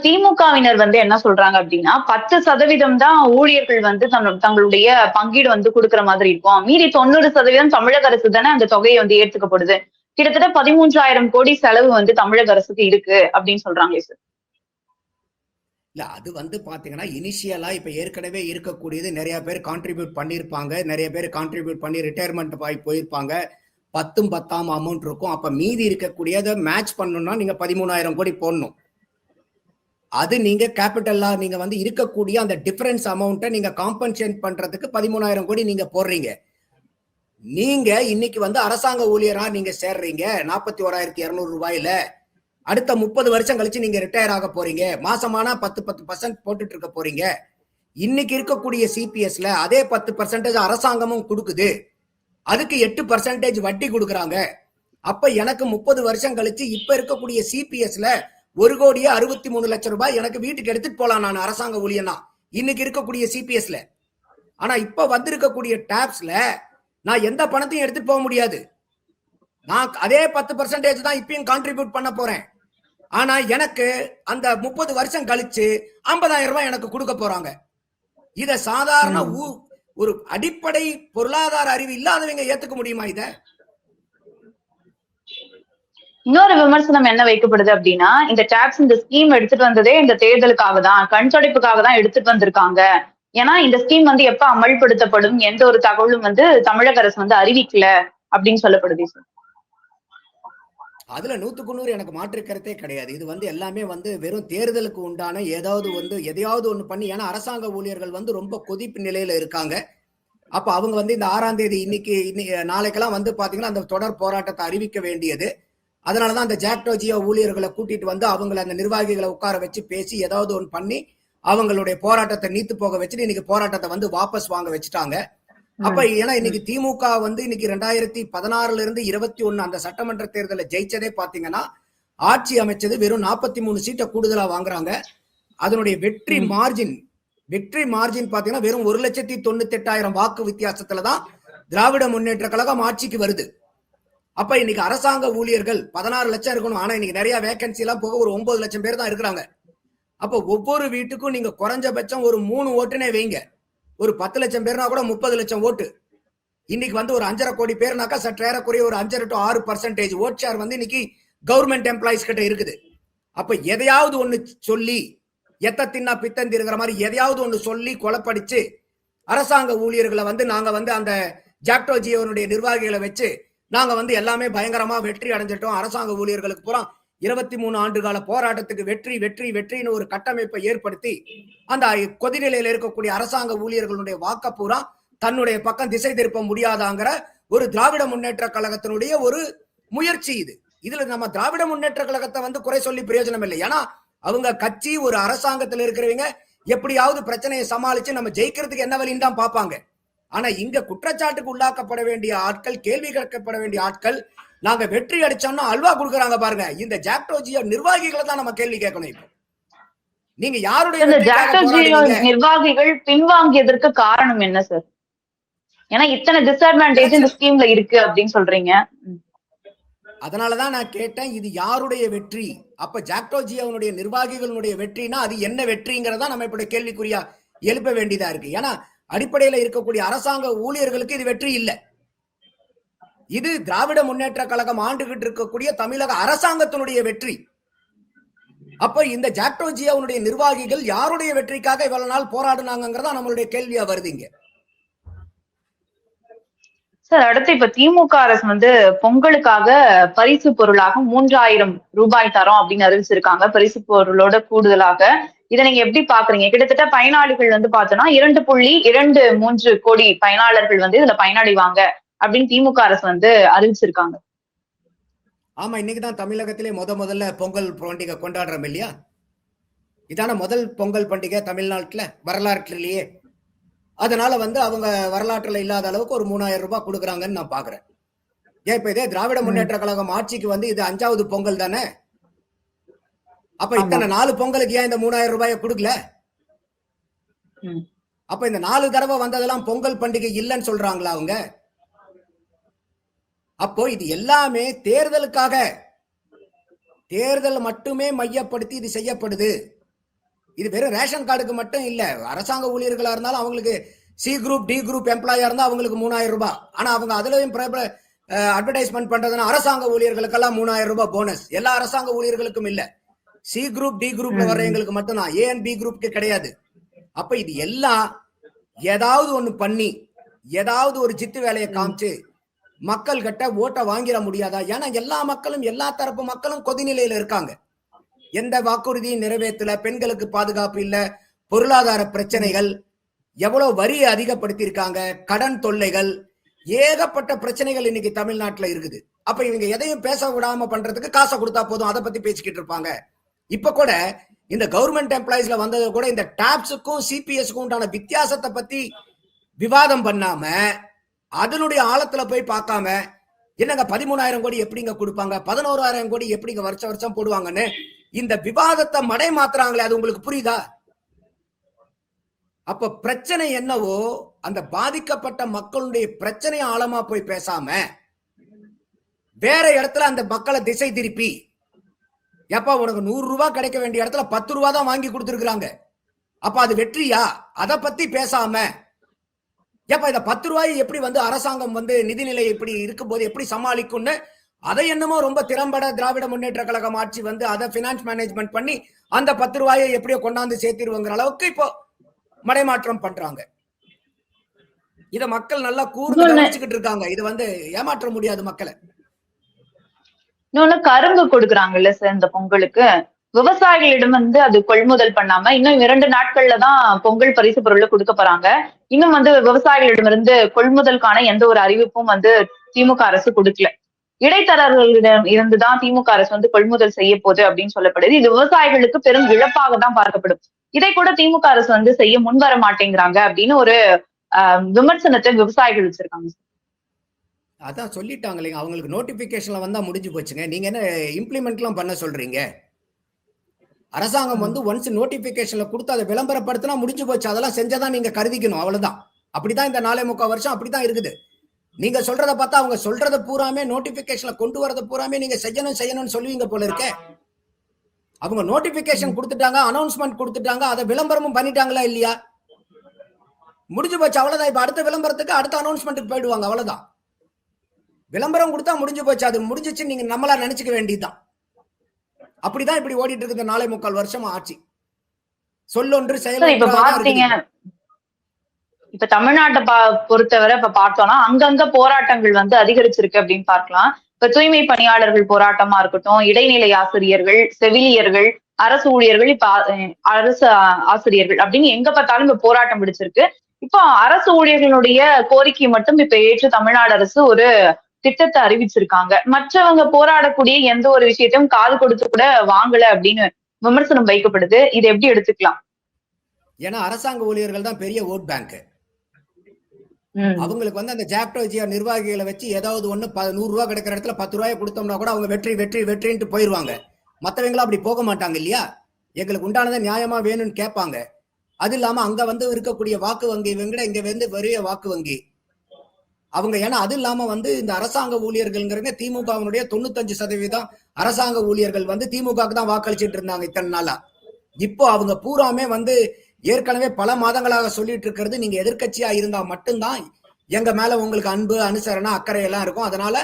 திமுகவினர் வந்து என்ன சொல்றாங்க அப்படின்னா 10% தான் ஊழியர்கள் வந்து தங்களுடைய பங்கீடு வந்து கொடுக்கற மாதிரி இருக்கும். மீதி 90% தமிழக அரசு தானே அந்த தொகையை வந்து ஏற்றுக்கப்படுது. கிட்டத்தட்ட 13,000 கோடி செலவு வந்து தமிழக அரசுக்கு இருக்கு அப்படின்னு சொல்றாங்களே சார். இல்ல, அது வந்து பாத்தீங்கன்னா இனிஷியலா இப்ப ஏற்கனவே இருக்கக்கூடியது நிறைய பேர் கான்ட்ரிபியூட் பண்ணிருப்பாங்க. நிறைய பேர் கான்ட்ரிபியூட் பண்ணி ரிட்டையர்மெண்ட் போயிருப்பாங்க. 10 அமௌண்ட் இருக்கும். அப்ப மீதி இருக்கக்கூடியதை மேட்ச் பண்ணணும்னா நீங்க 13,000 கோடி போடணும். அது நீங்க கேபிட்டல்லா நீங்க வந்து இருக்கக்கூடிய அந்த டிஃபரன்ஸ் அமௌண்ட்டை நீங்க காம்பன்சேட் பண்றதுக்கு 13,000 கோடி நீங்க போடுறீங்க. நீங்க இன்னைக்கு வந்து அரசாங்க ஊழியரா நீங்க சேர்றீங்க 41,200 ரூபாயில. அடுத்த 30 வருஷம் கழிச்சு நீங்க ரிட்டையர் ஆக போறீங்க, மாசமானா 10% போட்டுட்டு இருக்க போறீங்க. இன்னைக்கு இருக்கக்கூடிய சிபிஎஸ்ல அதே 10% அரசாங்கமும் கொடுக்குது, அதுக்கு 8% வட்டி கொடுக்குறாங்க. அப்ப எனக்கு 30 வருஷம் கழிச்சு இப்ப இருக்கக்கூடிய சிபிஎஸ்ல 1,63 லட்சம் ரூபாய் எனக்கு வீட்டுக்கு எடுத்துட்டு போலாம் நான் அரசாங்க ஊழியனா இன்னைக்கு இருக்கக்கூடிய சிபிஎஸ்ல. ஆனா இப்ப வந்திருக்கக்கூடிய டாப்ஸ்ல நான் எந்த பணத்தையும் எடுத்துட்டு போக முடியாது. நான் அதே 10% தான் இப்பயும் கான்ட்ரிபியூட் பண்ண போறேன். ஆனா எனக்கு அந்த 30 வருஷம் கழிச்சு 50,000 ரூபாய் எனக்கு கொடுக்க போறாங்க. இத சாதாரண ஒரு அடிப்படை பொருளாதார அறிவு இல்லாதவங்க ஏத்துக்க முடியுமா? இத இன்னொரு விமர்சனம் என்ன வைக்கப்படுது அப்படின்னா, இந்த டாக்ஸ் இந்த ஸ்கீம் எடுத்துட்டு வந்ததே இந்த தேர்தலுக்காக தான், கண் துடைப்புக்காக தான் எடுத்துட்டு வந்திருக்காங்க. ஏன்னா இந்த ஸ்கீம் வந்து எப்ப அமல்படுத்தப்படும் எந்த ஒரு தகவலும் வந்து தமிழக அரசு வந்து அறிவிக்கல அப்படின்னு சொல்லப்படுது சார். அதுல 100க்கு 100 எனக்கு மாற்று கருத்தே கிடையாது. இது வந்து எல்லாமே வந்து வெறும் தேர்தலுக்கு உண்டான எதையாவது ஒண்ணு பண்ணி, ஏன்னா அரசாங்க ஊழியர்கள் வந்து ரொம்ப கொதிப்பு நிலையில இருக்காங்க. அப்ப அவங்க வந்து இந்த 6ஆம் தேதி இன்னைக்கு நாளைக்கெல்லாம் வந்து பாத்தீங்கன்னா அந்த தொடர் போராட்டத்தை அறிவிக்க வேண்டியது. அதனாலதான் அந்த ஜாக்டோ ஜியோ ஊழியர்களை கூட்டிட்டு வந்து அவங்களை அந்த நிர்வாகிகளை உட்கார வச்சு பேசி ஏதாவது ஒன்று பண்ணி அவங்களுடைய போராட்டத்தை நீத்து போக வச்சுட்டு இன்னைக்கு போராட்டத்தை வந்து வாபஸ் வாங்க வச்சுட்டாங்க. அப்ப ஏன்னா இன்னைக்கு திமுக வந்து இன்னைக்கு 2016 இருந்து 21 அந்த சட்டமன்ற தேர்தலை ஜெயிச்சதே பாத்தீங்கன்னா ஆட்சி அமைச்சது வெறும் 43 சீட்டை கூடுதலா வாங்குறாங்க. அதனுடைய வெற்றி மார்ஜின் பாத்தீங்கன்னா வெறும் 1,98,000 வாக்கு வித்தியாசத்துலதான் திராவிட முன்னேற்ற கழகம் ஆட்சிக்கு வருது. அப்ப இன்னைக்கு அரசாங்க ஊழியர்கள் 16 லட்சம் இருக்கணும். ஆனா இன்னைக்கு நிறைய வேகன்சி எல்லாம் போக ஒரு 9 லட்சம் பேர் தான் இருக்கிறாங்க. அப்ப ஒவ்வொரு வீட்டுக்கும் நீங்க குறைஞ்சபட்சம் ஒரு 3 ஓட்டுனே வைங்க. ஒரு 10 லட்சம் பேர்னா கூட 30 லட்சம் ஓட்டு. இன்னைக்கு வந்து ஒரு 5.5 கோடி பேர்னாக்கா சற்றேறக்குறைய ஒரு 5 to 6% ஓட் ஷேர் வந்து இன்னைக்கு கவர்மெண்ட் எம்ப்ளாயிஸ் கிட்ட இருக்குது. அப்ப எதையாவது ஒண்ணு சொல்லி எத்த தின்னா பித்தந்தி இருக்கிற மாதிரி எதையாவது ஒண்ணு சொல்லி கொலைப்படிச்சு அரசாங்க ஊழியர்களை வந்து நாங்க வந்து அந்த ஜாக்டோ ஜியோனுடைய நிர்வாகிகளை வச்சு நாங்க வந்து எல்லாமே பயங்கரமா வெற்றி அடைஞ்சிட்டோம், அரசாங்க ஊழியர்களுக்கு பூரா 23 ஆண்டு கால போராட்டத்துக்கு வெற்றின்னு ஒரு கட்டமைப்பை ஏற்படுத்தி அந்த கொதிநிலையில இருக்கக்கூடிய அரசாங்க ஊழியர்களுடைய வாக்க பூரா தன்னுடைய பக்கம் திசை திருப்ப முடியாதாங்கிற ஒரு திராவிட முன்னேற்ற கழகத்தினுடைய ஒரு முயற்சி இது. இதுல நம்ம திராவிட முன்னேற்ற கழகத்தை வந்து குறை சொல்லி பிரயோஜனம் இல்லை. ஏன்னா அவங்க கட்சி ஒரு அரசாங்கத்தில் இருக்கிறவங்க எப்படியாவது பிரச்சனையை சமாளிச்சு நம்ம ஜெயிக்கிறதுக்கு என்ன வழின்னு தான் பார்ப்பாங்க. ஆனா இங்க குற்றச்சாட்டுக்கு உள்ளாக்கப்பட வேண்டிய ஆட்கள், கேள்வி கேட்கப்பட வேண்டிய ஆட்கள், நாங்க வெற்றி அடிச்சோம்னா அல்வா கொடுக்கறாங்க பாருங்க. இந்த ஜாக்டோ ஜியோ நிர்வாகிகளை தான் நம்ம கேள்வி கேட்கணும். இப்போ நீங்க யாருடைய நிர்வாகிகள் பின்வாங்கியதற்கு காரணம் என்ன சார்? ஏன்னா இத்தனை டிஸ்அட்வான்டேஜ் இந்த ஸ்கீம்ல இருக்கு அப்படின்னு சொல்றீங்க. அதனாலதான் நான் கேட்டேன், இது யாருடைய வெற்றி? அப்ப ஜாக்டோ ஜியோனுடைய நிர்வாகிகளுடைய வெற்றினா அது என்ன வெற்றிங்கிறதா நம்ம இப்படி கேள்விக்குறியா எழுப்ப வேண்டியதா இருக்கு. ஏன்னா அடிப்படையில இருக்கக்கூடிய அரசாங்க ஊழியர்களுக்கு இது வெற்றி இல்லை. இது திராவிட முன்னேற்ற கழகம் ஆண்டுகிட்டு இருக்கக்கூடிய தமிழக அரசாங்கத்தினுடைய வெற்றி. அப்ப இந்த ஜாக்டோ ஜியோனுடைய நிர்வாகிகள் யாருடைய வெற்றிக்காக இவ்வளவு நாள் போராடினாங்கிறதா நம்மளுடைய கேள்வியா வருதுங்க. சார் அடுத்து இப்ப திமுக அரசு வந்து பொங்கலுக்காக பரிசு பொருளாக 3,000 ரூபாய் தரோம் அப்படின்னு அறிவிச்சிருக்காங்க. பரிசு பொருளோட கூடுதலாக இதை நீங்க எப்படி பாக்குறீங்க? கிட்டத்தட்ட பயனாளிகள் வந்து பார்த்தோம்னா 2.23 கோடி பயனாளர்கள் வந்து இதுல பயனடைவாங்க அப்படின்னு திமுக அரசு வந்து அறிவிச்சிருக்காங்க. ஆமா, இன்னைக்குதான் தமிழகத்திலே முதல்ல பொங்கல் பண்டிகை கொண்டாடுறோம் இல்லையா? இதான முதல் பொங்கல் பண்டிகை தமிழ்நாட்டுல வரலாற்றிலேயே. அதனால வந்து அவங்க வரலாற்றுல இல்லாத அளவுக்கு ஒரு 3,000 ரூபாய் கொடுக்குறாங்கன்னு நான் பாக்குறேன். ஏன் இப்ப இதே திராவிட முன்னேற்ற கழகம் ஆட்சிக்கு வந்து இது 5வது பொங்கல் தானே? அப்ப இத்தனை 4 பொங்கலுக்கு ஏன் இந்த 3,000 ரூபாயை கொடுக்கல? அப்ப இந்த 4 தடவை வந்ததெல்லாம் பொங்கல் பண்டிகை இல்லைன்னு சொல்றாங்களா அவங்க? அப்போ இது எல்லாமே தேர்தலுக்காக, தேர்தல் மட்டுமே மையப்படுத்தி இது செய்யப்படுது. இது வெறும் ரேஷன் கார்டுக்கு மட்டும் இல்ல. அரசாங்க ஊழியர்களா இருந்தாலும் அவங்களுக்கு சி குரூப் டி குரூப் எம்ப்ளாயா இருந்தா அவங்களுக்கு 3,000 ரூபாய். ஆனா அவங்க அதுலயும் அட்வர்டைஸ்மெண்ட் பண்றதுன்னா அரசாங்க ஊழியர்களுக்கெல்லாம் 3,000 ரூபாய் போனஸ். எல்லா அரசாங்க ஊழியர்களுக்கும் இல்ல, சி குரூப் டி குரூப்ல வர்றவங்களுக்கு மட்டும்தான், ஏ அண்ட் பி குரூப்க்கு கிடையாது. அப்ப இது எல்லாம் ஏதாவது ஒண்ணு பண்ணி ஏதாவது ஒரு ஜித்து வேலையை காமிச்சு மக்கள் கிட்ட ஓட்ட வாங்கிட முடியாதா? ஏன்னா எல்லா மக்களும், எல்லா தரப்பு மக்களும் கொதிநிலையில இருக்காங்க. எந்த வாக்குறுதியும் நிறைவேற்றல, பெண்களுக்கு பாதுகாப்பு இல்ல, பொருளாதார பிரச்சனைகள், எவ்வளவு வரியை அதிகப்படுத்தி இருக்காங்க, கடன் தொல்லைகள், ஏகப்பட்ட பிரச்சனைகள் இன்னைக்கு தமிழ்நாட்டுல இருக்குது. அப்ப இவங்க எதையும் பேச விடாம பண்றதுக்கு காசை கொடுத்தா போதும், அதை பத்தி பேசிக்கிட்டு இருப்பாங்க. இப்ப கூட இந்த கவர்மெண்ட் எம்ப்ளாயிஸ்ல வந்தது கூட இந்த டாப்ஸுக்கும் சிபிஎஸ்க்கும் உண்டான வித்தியாசத்தை பத்தி விவாதம் பண்ணாம, அதனுடைய ஆழத்துல போய் பார்க்காம, என்னங்க 13,000 கோடி எப்படிங்க கொடுப்பாங்க, 11,000 கோடி எப்படிங்க வருஷம் வருஷம் போடுவாங்கன்னு இந்த விவாதத்தை மடை மாத்துறாங்களே, அது உங்களுக்கு புரியுதா? அப்ப பிரச்சனை என்னவோ அந்த பாதிக்கப்பட்ட மக்களுடைய பிரச்சனை ஆழமா போய் பேசாம வேற இடத்துல அந்த மக்களை திசை திருப்பி, எப்ப உனக்கு 100 ரூபாய் கிடைக்க வேண்டிய இடத்துல 10 ரூபாய் தான் வாங்கி கொடுத்துருக்காங்க, அப்ப அது வெற்றியா? அதை பத்தி பேசாம, எப்ப இந்த 10 ரூபாய் எப்படி வந்து அரசாங்கம் வந்து நிதிநிலை இப்படி இருக்கும்போது எப்படி சமாளிக்கும்னு அதை என்னமோ ரொம்ப திறம்பட திராவிட முன்னேற்ற கழகம் ஆட்சி வந்து அதை பினான்ஸ் மேனேஜ்மெண்ட் பண்ணி அந்த 10 ரூபாயை எப்படியோ கொண்டாந்து சேர்த்திருவங்கிற அளவுக்கு இப்போ மடைமாற்றம் பண்றாங்க. இத மக்கள் நல்லா கூர்ந்து கவனிச்சுக்கிட்டு இருக்காங்க. இது வந்து ஏமாற்ற முடியாது மக்களை. இன்னொன்னு கரும்பு கொடுக்குறாங்கல்ல சார் இந்த பொங்கலுக்கு, விவசாயிகளிடம் வந்து அது கொள்முதல் பண்ணாம இன்னும் 2 நாட்கள்ல தான் பொங்கல் பரிசு பொருளை கொடுக்க போறாங்க. இன்னும் வந்து விவசாயிகளிடமிருந்து கொள்முதலுக்கான எந்த ஒரு அறிவிப்பும் வந்து திமுக அரசு கொடுக்கல. இடைத்தரகர்களிடம் இருந்துதான் திமுக அரசு வந்து கொள்முதல் செய்ய போகுது அப்படின்னு சொல்லப்படுது. இது விவசாயிகளுக்கு பெரும் இழப்பாக தான் பார்க்கப்படும். இதை கூட திமுக அரசு வந்து செய்ய முன்வர மாட்டேங்கிறாங்க அப்படின்னு ஒரு விமர்சனத்தை விவசாயிகள் வச்சிருக்காங்க. அதான் சொல்லிட்டாங்க இல்லைங்க, அவங்களுக்கு நோட்டிபிகேஷன்ல வந்தா முடிஞ்சு போச்சுங்க. நீங்க என்ன இம்ப்ளிமெண்ட்லாம் பண்ண சொல்றீங்க? அரசாங்கம் வந்து ஒன்ஸ் நோட்டிபிகேஷன்ல கொடுத்து அதை விளம்பரப்படுத்தினா முடிஞ்சு போச்சு. அதெல்லாம் செஞ்சதான் நீங்க கருதிக்கணும், அவ்வளவுதான். அப்படிதான் இந்த 4.25 வருஷம் அப்படிதான் இருக்குது. நீங்க சொல்றத பார்த்தா அவங்க சொல்றத பூராமே நோட்டிபிகேஷன்ல கொண்டு வரத பூராமே நீங்க செய்யணும்னு சொல்லுவீங்க போல இருக்கே. அவங்க நோட்டிபிகேஷன் கொடுத்துட்டாங்க, அனௌன்ஸ்மெண்ட் கொடுத்துட்டாங்க, அதை விளம்பரமும் பண்ணிட்டாங்களா இல்லையா? முடிஞ்சு போச்சு, அவ்வளவுதான். இப்ப அடுத்த விளம்பரத்துக்கு அடுத்த அனௌன்ஸ்மெண்ட்டுக்கு போயிடுவாங்க, அவ்வளவுதான். விளம்பரம் கொடுத்தா முடிஞ்சு போச்சு, அது முடிஞ்சிச்சு நீங்க நம்மளா நினைச்சுக்க வேண்டியதுதான். அப்படிதான் இப்படி ஓடிட்டு இருக்கு இந்த 4.25 வருஷம் ஆட்சி. சொல்லொன்று செயல். இப்ப பாத்தீங்க, இப்ப தமிழ்நாட்டை பொறுத்தவரை இப்ப பார்த்தோம்னா அங்கங்க போராட்டங்கள் வந்து அதிகரிச்சிருக்கு அப்படின்னு பார்க்கலாம். இப்ப தூய்மை பணியாளர்கள் போராட்டமா இருக்கட்டும், இடைநிலை ஆசிரியர்கள், செவிலியர்கள், அரசு ஊழியர்கள், இப்ப அரசு ஆசிரியர்கள் அப்படின்னு எங்க பார்த்தாலும் இப்ப போராட்டம் பிடிச்சிருக்கு. இப்போ அரசு ஊழியர்களுடைய கோரிக்கை மட்டும் இப்ப ஏற்று தமிழ்நாடு அரசு ஒரு திட்டத்தை அறிவிச்சிருக்காங்க. மற்றவங்க போராடக்கூடிய எந்த ஒரு விஷயத்தையும் காது கொடுத்து கூட வாங்கல அப்படின்னு விமர்சனம் வைக்கப்படுது. இதை எப்படி எடுத்துக்கலாம்? ஏன்னா அரசாங்க ஊழியர்கள் தான் பெரிய ஓட் பேங்க். அவங்களுக்கு வந்து அந்த ஜாக்டோ ஜியா நிர்வாகிகளை வச்சு ஏதாவது ஒண்ணு 100 ரூபாய் கிடைக்கிற இடத்துல 10 ரூபாய் கொடுத்தோம்னா கூட அவங்க வெற்றி வெற்றி வெற்றின்ட்டு போயிருவாங்க. மற்றவங்களும் அப்படி போக மாட்டாங்க இல்லையா? எங்களுக்கு உண்டானதை நியாயமா வேணும்னு கேட்பாங்க. அது இல்லாம அங்க வந்து இருக்கக்கூடிய வாக்கு வங்கி இவங்க இங்க வந்து பெரிய வாக்கு வங்கி அவங்க. ஏன்னா அது இல்லாம வந்து இந்த அரசாங்க ஊழியர்கள்ங்கிறங்க திமுகவினுடைய 95% அரசாங்க ஊழியர்கள் வந்து திமுகவுக்கு தான் வாக்களிச்சுட்டு இருந்தாங்க இத்தனை நாளா. இப்போ அவங்க பூராமே வந்து ஏற்கனவே பல மாதங்களாக சொல்லிட்டு இருக்கிறது, நீங்க எதிர்கட்சியா இருந்தா மட்டும்தான் எங்க மேல உங்களுக்கு அன்பு அனுசரணை அக்கறை எல்லாம் இருக்கும். அதனால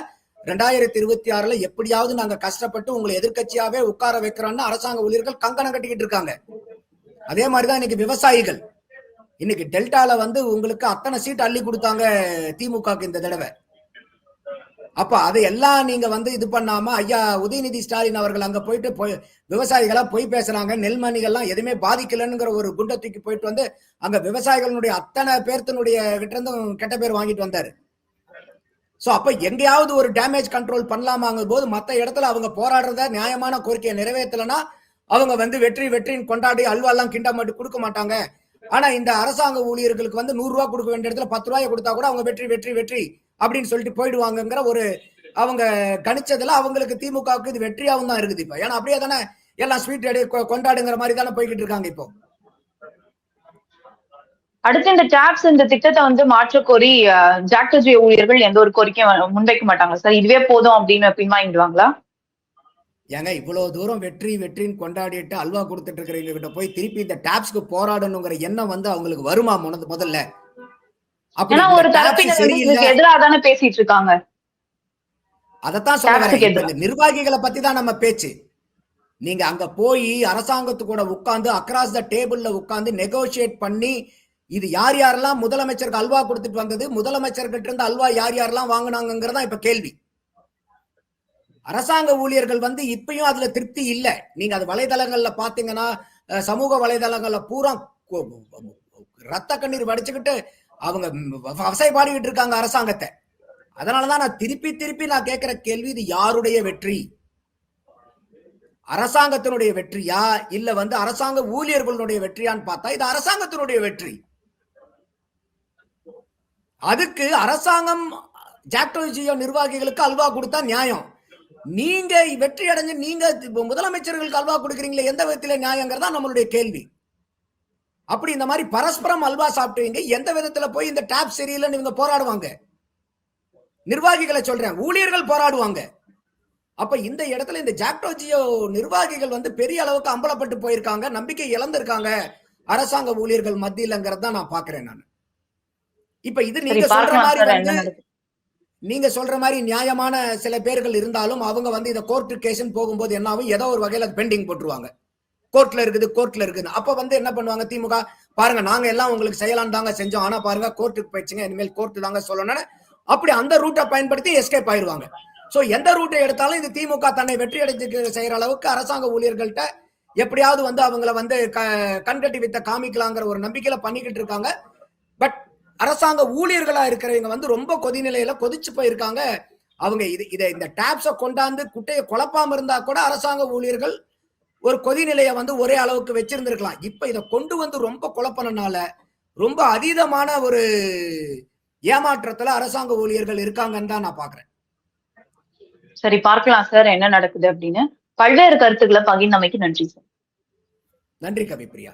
2026 எப்படியாவது நாங்க கஷ்டப்பட்டு உங்களை எதிர்கட்சியாவே உட்கார வைக்கிறோம்னு அரசாங்க ஊழியர்கள் கங்கணம் கட்டிக்கிட்டு இருக்காங்க. அதே மாதிரிதான் இன்னைக்கு விவசாயிகள். இன்னைக்கு டெல்டால வந்து உங்களுக்கு அத்தனை சீட் அள்ளி கொடுத்தாங்க திமுகக்கு இந்த தடவை. அப்ப அதை எல்லாம் நீங்க வந்து இது பண்ணாம ஐயா உதயநிதி ஸ்டாலின் அவர்கள் அங்க போயிட்டு விவசாயிகளா போய் பேசுறாங்க. நெல்மணிகள்லாம் எதுவுமே பாதிக்கலன்னுங்கிற ஒரு குண்டை தூக்கி போயிட்டு வந்து அங்க விவசாயிகளுடைய அத்தனை பேர்த்தினுடைய கிட்ட இருந்தும் கெட்ட பேர் வாங்கிட்டு வந்தாரு. சோ அப்ப எங்கேயாவது ஒரு டேமேஜ் கண்ட்ரோல் பண்ணலாமாங்க போது மத்த இடத்துல அவங்க போராடுறத நியாயமான கோரிக்கையை நிறைவேற்றலன்னா அவங்க வந்து வெற்றி வெற்றின்னு கொண்டாடி அல்வாலாம் கிண்டா மட்டும் கொடுக்க மாட்டாங்க. ஆனா இந்த அரசாங்க ஊழியர்களுக்கு வந்து 100 ரூபாய் கொடுக்க வேண்டிய இடத்துல 10 ரூபாய் கொடுத்தா கூட அவங்க வெற்றி வெற்றி வெற்றி அப்படின்னு சொல்லிட்டு போயிடுவாங்கிற ஒரு அவங்க கணிச்சதுல அவங்களுக்கு திமுகவுக்கு இது வெற்றியாவும் தான் இருக்குது இப்ப. ஏன்னா அப்படியே தானே எல்லாம் ஸ்வீட் அடி கொண்டாடுங்கிற மாதிரி தானே போய்கிட்டு இருக்காங்க இப்போ. அடுத்து இந்த டாப்ஸ் இந்த திட்டத்தை வந்து மாற்ற கோரி ஜாக்டோஜி ஊழியர்கள் எந்த ஒரு கோரிக்கையும் முன்வைக்க மாட்டாங்க சார், இதுவே போதும் அப்படின்னு பின்வாங்கிடுவாங்களா? ஏங்க இவ்வளவு தூரம் வெற்றி வெற்றின்னு கொண்டாடிட்டு அல்வா கொடுத்துட்டு இருக்கிறவங்க கிட்ட போய் திருப்பி இந்த டாப்ஸ்க்கு போராடணுங்கிற எண்ணம் வந்து அவங்களுக்கு வருமா முதல்ல? ஒரு தரப்பினர் எதிராக தானே பேசிட்டு இருக்காங்க. அதத்தான் சொல்றேன், நிர்வாகிகளை பத்தி தான் நம்ம பேச்சு. நீங்க அங்க போய் அரசாங்கத்து கூட உட்கார்ந்து அக்ராஸ் த டேபிள்ல உட்கார்ந்து நெகோசியேட் பண்ணி இது யார் யாரெல்லாம் முதலமைச்சருக்கு அல்வா கொடுத்துட்டு வந்தது, முதலமைச்சர்கிட்ட இருந்து அல்வா யார் யாரெல்லாம் வாங்கினாங்கிறதா இப்ப கேள்வி. அரசாங்க ஊழியர்கள் வந்து இப்பயும் அதுல திருப்தி இல்லை. நீங்க அது வலைதளங்கள்ல பாத்தீங்கன்னா சமூக வலைதளங்கள்ல பூரா ரத்த கண்ணீர் வடிச்சுக்கிட்டு அவங்க வசை பாடிக்கிட்டு இருக்காங்க அரசாங்கத்தை. அதனாலதான் நான் திருப்பி நான் கேட்கிற கேள்வி, இது யாருடைய வெற்றி? அரசாங்கத்தினுடைய வெற்றியா இல்ல அரசாங்க ஊழியர்களுடைய வெற்றியான்னு பார்த்தா இது அரசாங்கத்தினுடைய வெற்றி. அதுக்கு அரசாங்கம் ஜாக்டோ ஜியோ நிர்வாகிகளுக்கு அல்வா கொடுத்தா நியாயம். நீங்க வெற்றி அடைஞ்சு நீங்க முதலமைச்சர்களுக்கு அல்வா கொடுக்குறீங்களே, எந்த விதத்துல நியாயங்கிறதா நம்மளுடைய கேள்வி. அப்படி இந்த மாதிரி பரஸ்பரம் அல்வா சாப்பிட்டுவீங்க, எந்த விதத்துல போய் இந்த டாப் சரியில்லைன்னு இவங்க போராடுவாங்க? நிர்வாகிகளை சொல்றேன், ஊழியர்கள் போராடுவாங்க. அப்ப இந்த இடத்துல இந்த ஜாக்டோ ஜியோ நிர்வாகிகள் பெரிய அளவுக்கு அம்பலப்பட்டு போயிருக்காங்க, நம்பிக்கை இழந்திருக்காங்க அரசாங்க ஊழியர்கள் மத்தியிலங்கிறத நான் பாக்குறேன். நான் இப்ப இது நீங்க சொல்ற மாதிரி நியாயமான சில பேர்கள் இருந்தாலும் அவங்க இத கோர்ட்டு கேஸ்ன்னு போகும்போது என்ன ஆகும், ஏதோ ஒரு வகையில பெண்டிங் போட்டுருவாங்க. கோர்ட்ல இருக்குது. அப்ப என்ன பண்ணுவாங்க திமுக, பாருங்க நாங்க எல்லாம் உங்களுக்கு செய்யலாம் தாங்க செஞ்சோம், ஆனா பாருங்க கோர்ட்டுக்கு போயிடுச்சுங்க, இனிமேல் கோர்ட்டு தாங்க சொல்லணும். அப்படி அந்த ரூட்டை பயன்படுத்தி எஸ்கேப் ஆயிருவாங்க. சோ எந்த ரூட்டை எடுத்தாலும் இது திமுக தன்னை வெற்றி அடைஞ்சு செய்யற அளவுக்கு அரசாங்க ஊழியர்கள்ட்ட எப்படியாவது அவங்கள கண்கட்டி வித்த காமிக்கலாங்கிற ஒரு நம்பிக்கையில பண்ணிக்கிட்டு இருக்காங்க. பட் அரசாங்க ஊழியர்களா இருக்கிறவங்க ரொம்ப கொதிநிலையில கொதிச்சு போயிருக்காங்க. அவங்க இந்த டாப்ஸ கொண்டாந்து குட்டையை குழப்பாம இருந்தா கூட அரசாங்க ஊழியர்கள் ஒரு கொதிநிலையை ஒரே அளவுக்கு வச்சிருந்திருக்கலாம். இப்ப இதை கொண்டு ரொம்ப குழப்பனால ரொம்ப அதீதமான ஒரு ஏமாற்றத்துல அரசாங்க ஊழியர்கள் இருக்காங்கன்னு தான் நான் பாக்குறேன். சரி, பார்க்கலாம் சார் என்ன நடக்குது அப்படின்னு. பல்வேறு கருத்துக்களை பகிர்ந்தமைக்கு நன்றி சார். நன்றி கவிப்பிரியா.